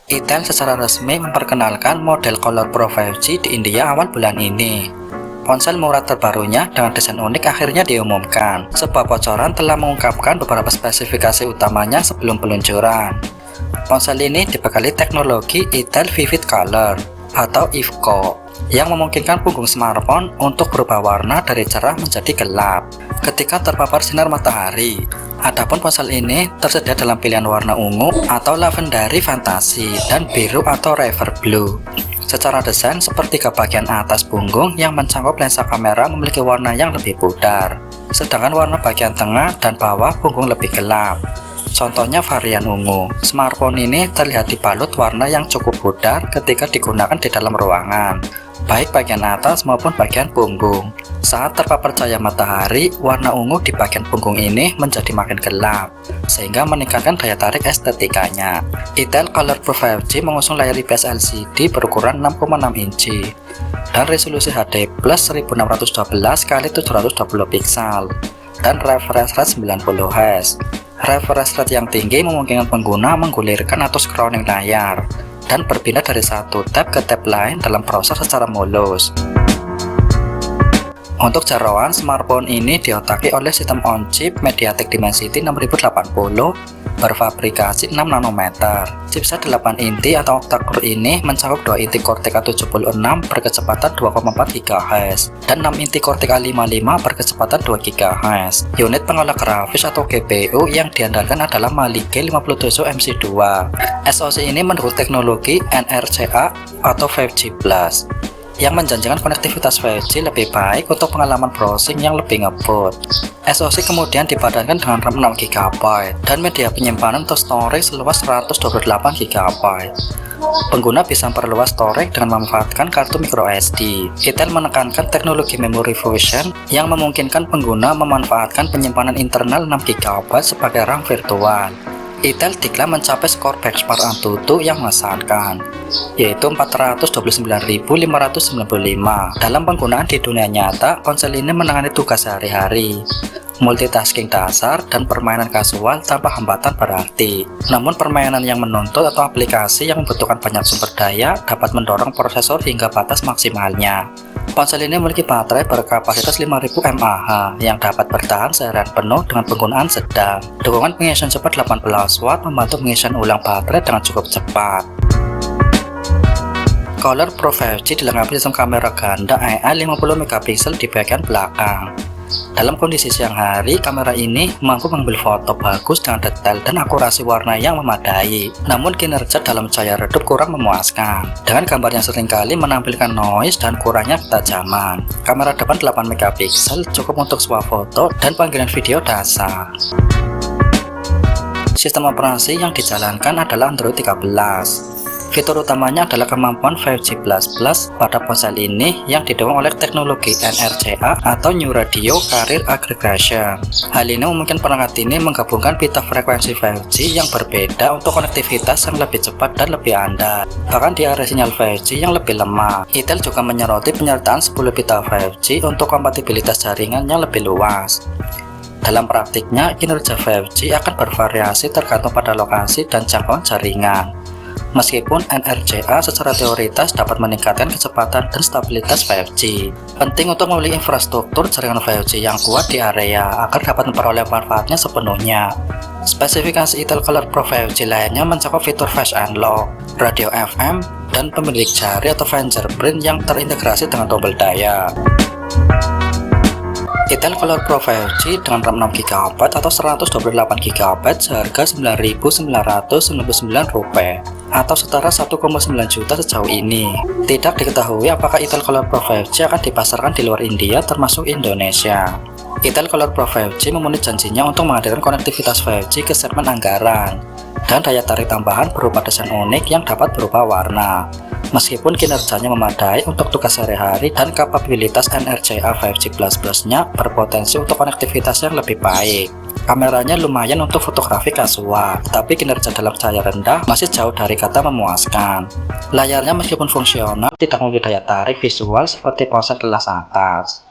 Itel secara resmi memperkenalkan model Color Pro 5G di India awal bulan ini. Ponsel murah terbarunya dengan desain unik akhirnya diumumkan. Sebuah bocoran telah mengungkapkan beberapa spesifikasi utamanya sebelum peluncuran. Ponsel ini dibekali teknologi Itel Vivid Color atau IVCO yang memungkinkan punggung smartphone untuk berubah warna dari cerah menjadi gelap ketika terpapar sinar matahari. Adapun ponsel ini tersedia dalam pilihan warna ungu atau lavendari fantasi dan biru atau river blue. Secara desain, sepertiga bagian atas punggung yang mencangkup lensa kamera memiliki warna yang lebih pudar, sedangkan warna bagian tengah dan bawah punggung lebih gelap. Contohnya varian ungu. Smartphone ini terlihat dibalut warna yang cukup pudar ketika digunakan di dalam ruangan, baik bagian atas maupun bagian punggung. Saat terpapar cahaya matahari, warna ungu di bagian punggung ini menjadi makin gelap, sehingga meningkatkan daya tarik estetikanya. Itel Color Pro 5G mengusung layar IPS LCD berukuran 6,6 inci dan resolusi HD plus 1612x720 pixel dan refresh rate 90 Hz. Refresh rate yang tinggi memungkinkan pengguna menggulirkan atau scrolling layar dan berpindah dari satu tab ke tab lain dalam proses secara mulus. Untuk jangkauan, smartphone ini diotaki oleh sistem on-chip MediaTek Dimensity 6080 berfabrikasi 6 nanometer. Chipset 8 inti atau octa-core ini mencakup 2 inti Cortex A76 berkecepatan 2,4 GHz dan 6 inti Cortex A55 berkecepatan 2 GHz. Unit pengolah grafis atau GPU yang diandalkan adalah Mali G57 MC2. SoC ini mendukung teknologi NRCA atau 5G Plus yang menjanjikan konektivitas 5G lebih baik untuk pengalaman browsing yang lebih ngebut. SoC kemudian dipadankan dengan RAM 6GB dan media penyimpanan atau storage seluas 128 GB. Pengguna bisa memperluas storage dengan memanfaatkan kartu microSD. Itel menekankan teknologi memory fusion yang memungkinkan pengguna memanfaatkan penyimpanan internal 6 GB sebagai RAM virtual. Itel diklaim mencapai skor benchmark Antutu yang mengesankan, yaitu 429.595. Dalam penggunaan di dunia nyata, ponsel ini menangani tugas sehari-hari, multitasking dasar, dan permainan kasual tanpa hambatan berarti. Namun permainan yang menuntut atau aplikasi yang membutuhkan banyak sumber daya dapat mendorong prosesor hingga batas maksimalnya. Ponsel ini memiliki baterai berkapasitas 5000 mAh yang dapat bertahan seharian penuh dengan penggunaan sedang. Dukungan pengisian cepat 18 Watt membantu pengisian ulang baterai dengan cukup cepat. Color Pro 5G dilengkapi sistem kamera ganda AI 50 megapiksel di bagian belakang. Dalam kondisi siang hari, kamera ini mampu mengambil foto bagus dengan detail dan akurasi warna yang memadai. Namun kinerja dalam cahaya redup kurang memuaskan, dengan gambar yang seringkali menampilkan noise dan kurangnya ketajaman. Kamera depan 8 megapiksel cukup untuk swafoto dan panggilan video dasar. Sistem operasi yang dijalankan adalah Android 13. Fitur utamanya adalah kemampuan 5G++ pada ponsel ini yang didukung oleh teknologi NRCA atau New Radio Carrier Aggregation. Hal ini memungkinkan perangkat ini menggabungkan pita frekuensi 5G yang berbeda untuk konektivitas yang lebih cepat dan lebih andal, bahkan di area sinyal 5G yang lebih lemah. Itel juga menyoroti penyertaan 10 pita 5G untuk kompatibilitas jaringan yang lebih luas. Dalam praktiknya, kinerja 5G akan bervariasi tergantung pada lokasi dan jangkauan jaringan. Meskipun NRCA secara teoritis dapat meningkatkan kecepatan dan stabilitas 5G. Penting untuk memiliki infrastruktur jaringan 5G yang kuat di area agar dapat memperoleh manfaatnya sepenuhnya. Spesifikasi Itel Color Pro 5G lainnya mencakup fitur Face Unlock, radio FM, dan pemilik jari atau fingerprint yang terintegrasi dengan tombol daya. Itel Color Pro 5G dengan RAM 6GB atau 128GB seharga Rp9.999 atau setara 1,9 juta sejauh ini. Tidak diketahui apakah Itel Color Pro 5G akan dipasarkan di luar India termasuk Indonesia. Itel Color Pro 5G memenuhi janjinya untuk menghadirkan konektivitas 5G ke segmen anggaran dan daya tarik tambahan berupa desain unik yang dapat berubah warna. Meskipun kinerjanya memadai untuk tugas sehari-hari dan kapabilitas NRCA 5G++-nya berpotensi untuk konektivitas yang lebih baik. Kameranya lumayan untuk fotografi kasual, tapi kinerja dalam cahaya rendah masih jauh dari kata memuaskan. Layarnya meskipun fungsional, tidak memiliki daya tarik visual seperti ponsel kelas atas.